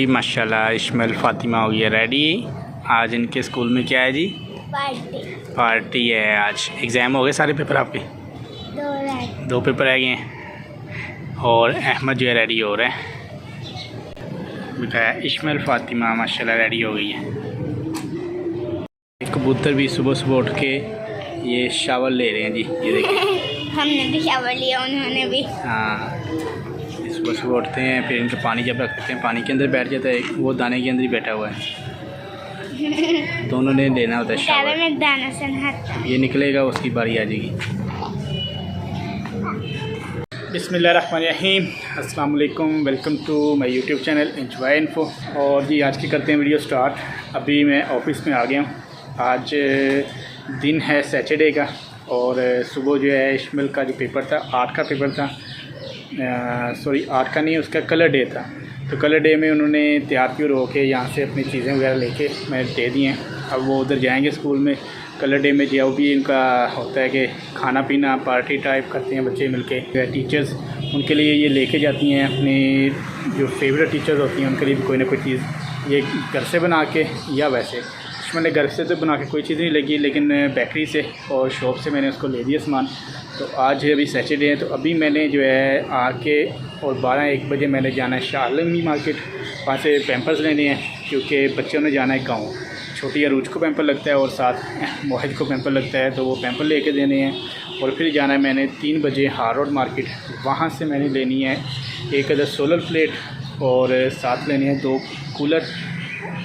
माशाल्लाह इस्माइल फ़ातिमा हो गया रेडी। आज इनके स्कूल में क्या है जी? पार्टी है। आज एग्ज़ाम हो गए सारे पेपर आपके? दो पेपर रह गए हैं। और अहमद जो है रेडी हो रहा है। बताया इस्माइल फ़ातिमा माशाल्लाह रेडी हो गई है। कबूतर भी सुबह सुबह उठ के ये शावर ले रहे हैं जी। ये देखिए हमने भी शावर लिया, उन्होंने भी। हाँ, सुबह सुबह उठते हैं, फिर इनका पानी जब रखते हैं पानी के अंदर बैठ जाता है, वो दाने के अंदर ही बैठा हुआ है। दोनों ने लेना होता है शावर। में दाना से नहाता। ये निकलेगा उसकी बारी आ जाएगी। बिस्मिल्लाहिर्रहमानिर्रहीम, अस्सलाम वालेकुम, welcome to my YouTube channel enjoy info. और जी आज की करते हैं वीडियो स्टार्ट। अभी मैं ऑफिस में आ गया हूँ। आज दिन है सैटरडे का और सुबह जो है इस्माइल का जो पेपर था, आर्ट का पेपर था, सॉरी आर्ट का नहीं, उसका कलर डे था। तो कलर डे में उन्होंने तैयार क्यों होके यहाँ से अपनी चीज़ें वगैरह लेके मैंने दे दी हैं। अब वो उधर जाएंगे स्कूल में। कलर डे में जो भी इनका होता है कि खाना पीना पार्टी टाइप करते हैं बच्चे मिलके। टीचर्स उनके लिए ये लेके जाती हैं, अपनी जो फेवरेट टीचर्स होती हैं उनके लिए भी कोई ना कोई चीज़ ये घर से बना के या वैसे। मैंने घर से तो बना के कोई चीज़ नहीं लगी, लेकिन बेकरी से और शॉप से मैंने उसको ले दिया सामान। तो आज अभी सैटरडे है, तो अभी मैंने जो है आके और 12-1 बजे मैंने जाना है शालमी मार्केट। वहाँ से पैम्पर्स लेने हैं क्योंकि बच्चों ने जाना है गाँव। छोटी अरूज को पैम्पर लगता है और साथ मोहित को पैम्पर लगता है, तो वो पैम्पर लेके देने हैं। और फिर जाना है मैंने 3 बजे हार रोड मार्केट। वहाँ से मैंने लेनी है एक अदर सोलर प्लेट और साथ लेनी है 2 कूलर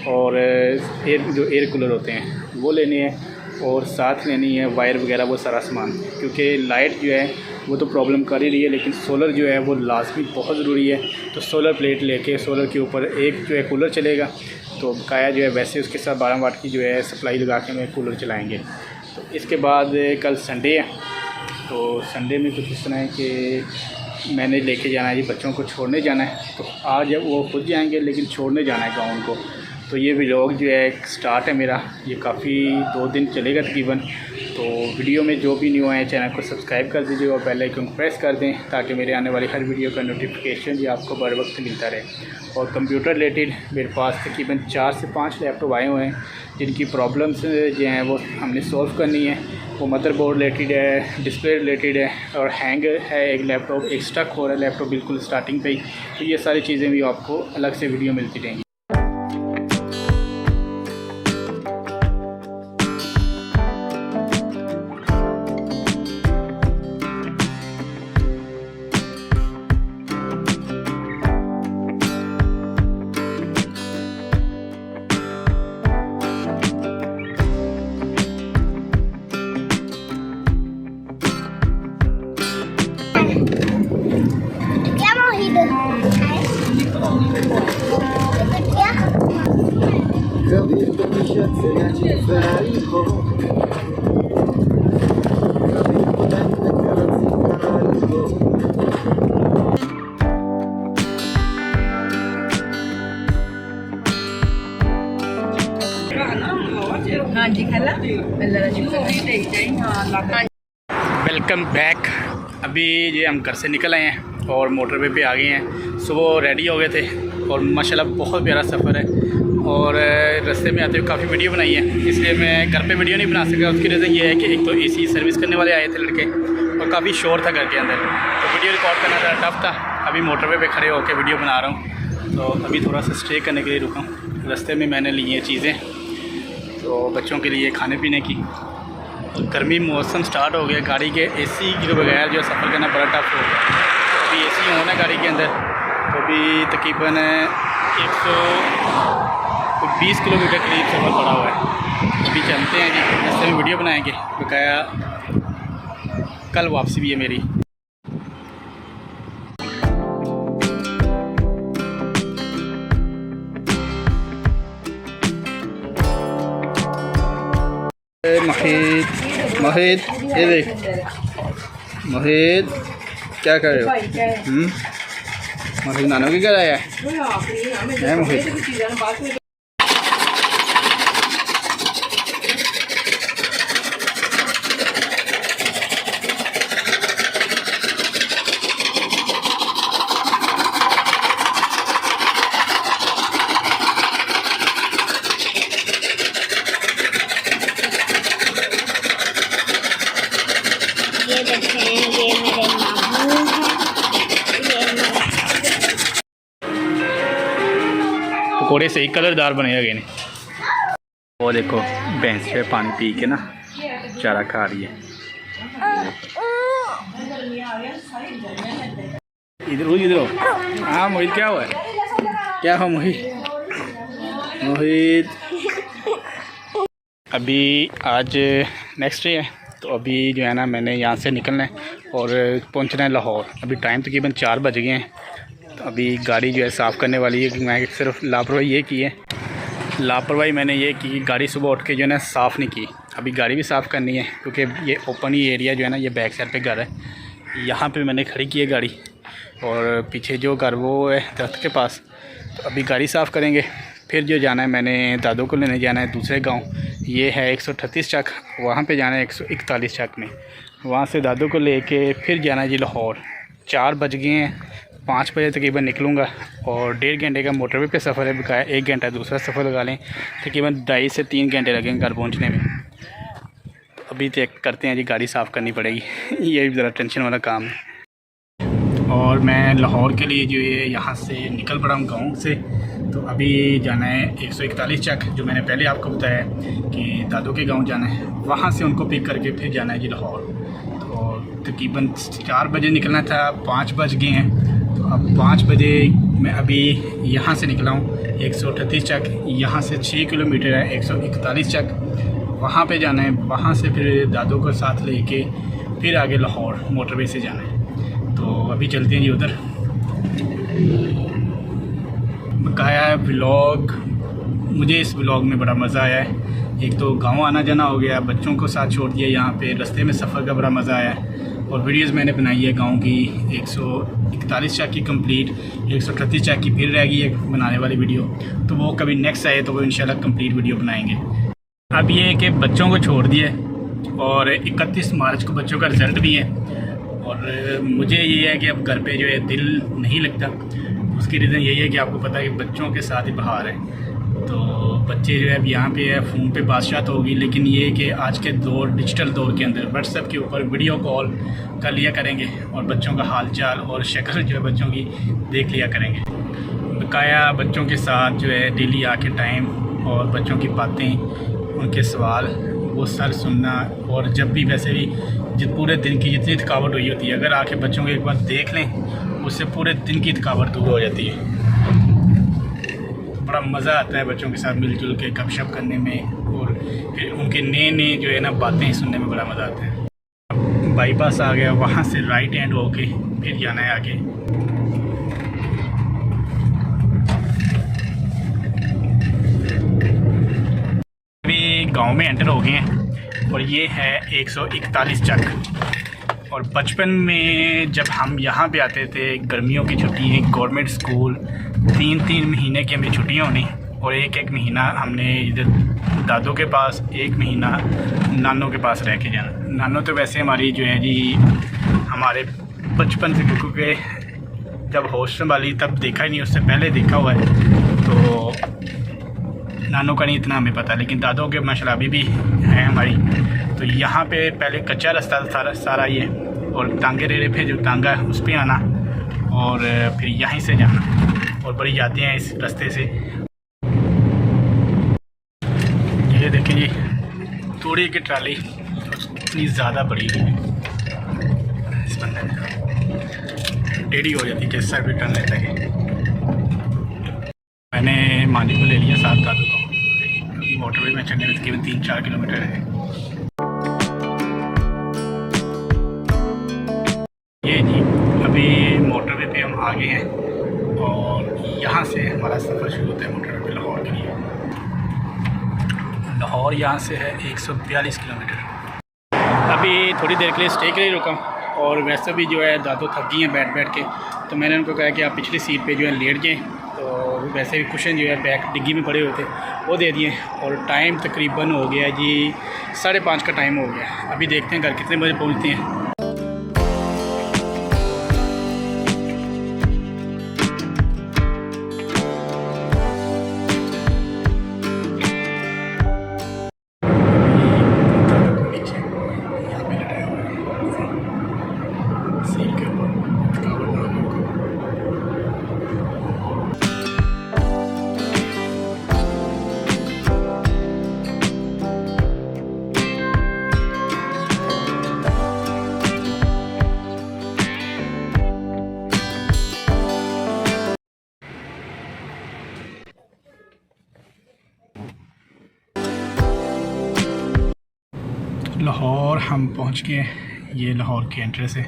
और एयर कूलर होते हैं वो लेने हैं, और साथ लेनी है वायर वगैरह वो सारा सामान। क्योंकि लाइट जो है वो तो प्रॉब्लम कर ही रही है, लेकिन सोलर जो है वो लाजमी बहुत ज़रूरी है। तो सोलर प्लेट लेके सोलर के ऊपर एक जो है कूलर चलेगा, तो बकाया जो है वैसे उसके साथ 12 वाट की जो है सप्लाई लगा के मैं कूलर चलाएँगे। तो इसके बाद कल संडे है, तो संडे में कुछ इस तरह है कि मैंने लेके जाना है जी, बच्चों को छोड़ने जाना है। तो आज वो खुद जाएंगे लेकिन छोड़ने जाना है गाँव उनको। तो ये व्लॉग जो है स्टार्ट है मेरा, ये काफ़ी 2 दिन चलेगा तकरीबन। तो वीडियो में जो भी न्यू आए चैनल को सब्सक्राइब कर दीजिए और बेल आइकन प्रेस कर दें ताकि मेरे आने वाली हर वीडियो का नोटिफिकेशन भी आपको बर वक्त मिलता रहे। और कंप्यूटर रिलेटेड मेरे पास तकरीबन 4 से 5 लैपटॉप आए हुए हैं जिनकी प्रॉब्लम्स जो हैं वो हमने सॉल्व करनी है। वो मदरबोर्ड रिलेटेड है, डिस्प्ले रिलेटेड है, और हैंग है एक लैपटॉप, एक स्टक हो रहा है लैपटॉप बिल्कुल स्टार्टिंग पे ही। तो ये सारी चीज़ें भी आपको अलग से वीडियो मिलती रहेंगी। हाँ जी खाला वेलकम बैक। अभी ये हम घर से निकल आए हैं और मोटरवे पे आ गए हैं। सुबह रेडी हो गए थे और माशाल्लाह बहुत प्यारा सफ़र है। और रास्ते में आते हुए काफ़ी वीडियो बनाई है, इसलिए मैं घर पे वीडियो नहीं बना सका। उसकी रीज़न ये है कि एक तो एसी सर्विस करने वाले आए थे लड़के और काफ़ी शोर था घर के अंदर, तो वीडियो रिकॉर्ड करना ज़रा टफ था। अभी मोटरवे पे खड़े होकर वीडियो बना रहा हूँ। तो अभी थोड़ा सा स्टे करने के लिए रुका हूँ। रास्ते में मैंने ली हैं चीज़ें तो बच्चों के लिए खाने पीने की। गर्मी मौसम स्टार्ट हो गया, गाड़ी के एसी के बगैर जो सफ़र करना बड़ा टफ हो गया। अभी एसी होना गाड़ी के अंदर, तो अभी तकरीबन 120 किलोमीटर करीब सफ़र पड़ा हुआ है। अभी चलते हैं जी, रास्ते में वीडियो बनाएंगे, बकाया कल वापसी भी है मेरी। मोहित ये देख, मोहित क्या कर रहे हो? मोहित नानू के घर आया है मोहित। पकौड़े सही कलरदार बने गए ने। वो देखो भैंस जो है पानी पी के ना चारा खा रही है। इधर हाँ मोहित क्या हुआ है? क्या हुआ मोहित? अभी आज नेक्स्ट डे है तो अभी जो है ना मैंने यहाँ से निकलना है और पहुँचना है लाहौर। अभी टाइम तकरीबन 4 बज गए हैं। तो अभी गाड़ी जो है साफ़ करने वाली है कि मैं सिर्फ लापरवाही ये की है। लापरवाही मैंने ये की गाड़ी सुबह उठ के जो है ना साफ़ नहीं की। अभी गाड़ी भी साफ़ करनी है क्योंकि ये ओपन ही एरिया जो है ना, ये बैक साइड पे घर है, यहाँ पे मैंने खड़ी की है गाड़ी और पीछे जो घर वो है दरख्त के पास। तो अभी गाड़ी साफ़ करेंगे, फिर जो जाना है मैंने दादू को लेने जाना है दूसरे गांव। ये है 138 चक, वहाँ पे जाना है 141 चक में। वहाँ से दादू को लेके फिर जाना है जी लाहौर। 4 बज गए हैं, 5 बजे तकरीबन निकलूँगा और 1.5 घंटे का मोटरवे पे सफ़र है। बकाया 1 घंटा दूसरा सफ़र लगा लें, तकरीबन 2.5 से 3 घंटे लगेंगे घर पहुँचने में। तो अभी चेक करते हैं जी, गाड़ी साफ़ करनी पड़ेगी। ये भी ज़रा टेंशन वाला काम है। और मैं लाहौर के लिए जो है यहाँ से निकल पड़ा हूँ गाँव से। तो अभी जाना है 141 चक, जो मैंने पहले आपको बताया कि दादू के गांव जाना है। वहाँ से उनको पिक करके फिर जाना है जी लाहौर। तो तकरीबन 4 बजे निकलना था, 5 बज गए हैं। तो अब 5 बजे मैं अभी यहाँ से निकला हूँ 138 चक। यहाँ से 6 किलोमीटर है 141 चक, वहाँ पे जाना है। वहाँ से फिर दादू को साथ लेके फिर आगे लाहौर मोटरवे से जाना है। तो अभी चलते हैं जी उधर। बकाया व्लॉग, मुझे इस व्लॉग में बड़ा मज़ा आया है। एक तो गांव आना जाना हो गया, बच्चों को साथ छोड़ दिया यहाँ पे, रास्ते में सफ़र का बड़ा मज़ा आया है। और वीडियोस मैंने बनाई है गांव की 141 चक की कंप्लीट, 138 चक की फिर रह गई है बनाने वाली वीडियो। तो वो कभी नेक्स्ट आए तो वो इंशाल्लाह कंप्लीट वीडियो बनाएंगे। अब ये है कि बच्चों को छोड़ दिया और 31 मार्च को बच्चों का रिज़ल्ट भी है। और मुझे ये है कि अब घर पे जो है दिल नहीं लगता। उसकी रीज़न यही है कि आपको पता है कि बच्चों के साथ ही बाहर है। तो बच्चे जो है अब यहाँ पे है, फ़ोन पे बादशाह तो होगी, लेकिन ये है कि आज के दौर डिजिटल दौर के अंदर व्हाट्सएप के ऊपर वीडियो कॉल कर लिया करेंगे और बच्चों का हाल चाल और शक्ल जो है बच्चों की देख लिया करेंगे। बकाया बच्चों के साथ जो है डेली आके टाइम और बच्चों की बातें, उनके सवाल वो सर सुनना। और जब भी वैसे भी पूरे दिन की जितनी थकावट हुई होती है, अगर आके बच्चों को एक बार देख लें उससे पूरे दिन की थकावट दूर हो जाती है। बड़ा मज़ा आता है बच्चों के साथ मिलजुल के गपशप करने में और फिर उनके नए नए जो है ना बातें सुनने में बड़ा मज़ा आता है। अब बाईपास आ गया, वहाँ से राइट हैंड होके फिर जाना है आगे। अभी गांव में एंटर हो गए हैं और ये है 141 चक। और बचपन में जब हम यहाँ पे आते थे, गर्मियों की छुट्टियाँ, गवर्नमेंट स्कूल, 3-3 महीने की हमें छुट्टियाँ होनी और 1-1 महीना हमने इधर दादू के पास, 1 महीना नानों के पास रह के जाना। नानों तो वैसे हमारी जो है जी हमारे बचपन से, क्योंकि जब हॉस्टल वाली तब देखा ही नहीं, उससे पहले देखा हुआ है। तो नानों का नहीं इतना हमें पता, लेकिन दादों के माशाल्लाह अभी भी हैं हमारी। तो यहाँ पे पहले कच्चा रास्ता सारा ये, और टांगे रेड़े पे जो टांगा है उस पर आना और फिर यहीं से जाना। और बड़ी यादें हैं इस रास्ते से। ये देखें जी तोड़ी की ट्राली इतनी ज़्यादा बड़ी है, इस बंदे टेढ़ी हो जाती है जिस साइड भी टर्न लेता है। मैंने मानी को ले लिया साथ दादू को, क्योंकि मोटरवे में चलने में तकरीबन 3-4 किलोमीटर है। ये जी अभी मोटरवे पे हम आ गए हैं और यहाँ से हमारा सफ़र शुरू होता है मोटरवे पे लाहौर के लिए। लाहौर यहाँ से है 142 किलोमीटर। अभी थोड़ी देर के लिए स्टे के लिए रुका और वैसे भी जो है दादू थक गई हैं बैठ के। तो मैंने उनको कहा कि आप पिछली सीट पे जो है लेट जाएँ। तो वैसे भी कुशन जो है बैक डिग्गी में पड़े हुए थे वो दे दिए और टाइम तकरीबन हो गया जी 5:30 का टाइम हो गया। अभी देखते हैं घर कितने बजे पहुँचते हैं। लाहौर हम पहुंच गए। ये लाहौर की एंट्रेंस है।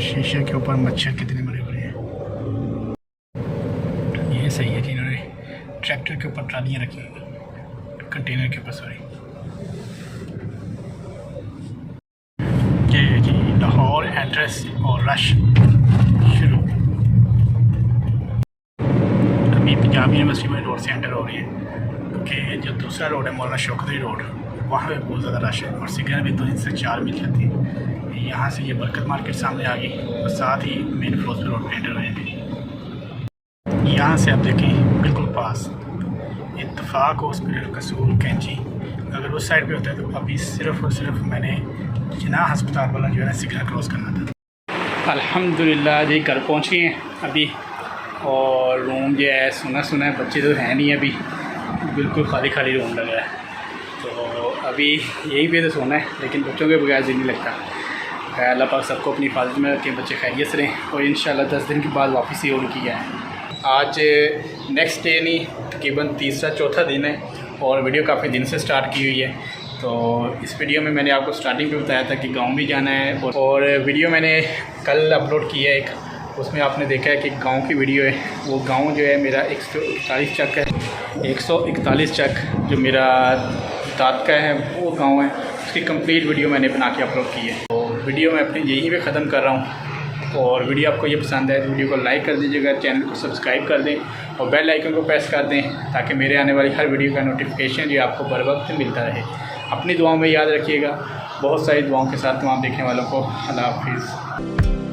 शीशे के ऊपर मच्छर कितने बड़े बड़े हैं। ये सही है कि इन्होंने ट्रैक्टर के ऊपर ट्रालियाँ रखी हैं, कंटेनर के ऊपर, सॉरी। ये जी लाहौर एंट्रेंस और रश शुरू। अभी पंजाब यूनिवर्सिटी में रोड से एंटर हो रही है, क्योंकि जो दूसरा रोड है मौलाना शौकत रोड, वहाँ पे बहुत ज़्यादा रश है और सिग्नल भी 2 से 4 मिल जाती है। यहाँ से ये बरकत मार्केट सामने आ गई और साथ ही मेन फिरोजपुर रोड पर एंटर हो जाएंगे। यहाँ से आप देखें बिल्कुल पास इत्तफाक हॉस्पिटल, कसूर, कैंची, अगर उस साइड पे होता है तो अभी सिर्फ़ और सिर्फ मैंने जिन्ना अस्पताल वाला जो है ना सिग्नल क्रॉस करना था। अल्हम्दुलिल्लाह जी घर पहुँच गए हैं अभी, और रूम जो है सुना है, बच्चे तो हैं नहीं अभी, बिल्कुल खाली खाली रूम लग रहा है। तो अभी यहीं पे तो सोना है, लेकिन बच्चों के बगैर जी नहीं लगता। अल्लाह पाक सबको अपनी हिफाजत में रखें, बच्चे खैरियत से रहें, और इंशाल्लाह 10 दिन के बाद वापस ही उनकी है। आज नेक्स्ट डे नहीं, तकरीबन तीसरा चौथा दिन है, और वीडियो काफ़ी दिन से स्टार्ट की हुई है। तो इस वीडियो में मैंने आपको स्टार्टिंग पे बताया था कि गांव भी जाना है, और वीडियो मैंने कल अपलोड की है एक, उसमें आपने देखा है कि गांव की वीडियो है। वो गांव जो है मेरा 141 चक है, 141 चक जो मेरा दाद का है वो गांव है, उसकी कंप्लीट वीडियो मैंने बना के अपलोड की है। तो वीडियो मैं अपनी यहीं पे ख़त्म कर रहा हूँ, और वीडियो आपको ये पसंद है तो वीडियो को लाइक कर दीजिएगा, चैनल को सब्सक्राइब कर दें और बेल आइकन को प्रेस कर दें, ताकि मेरे आने वाली हर वीडियो का नोटिफिकेशन जो आपको बर वक्त मिलता रहे। अपनी दुआओं में याद रखिएगा। बहुत सारी दुआओं के साथ तमाम देखने वालों को अल्लाह हाफिज़।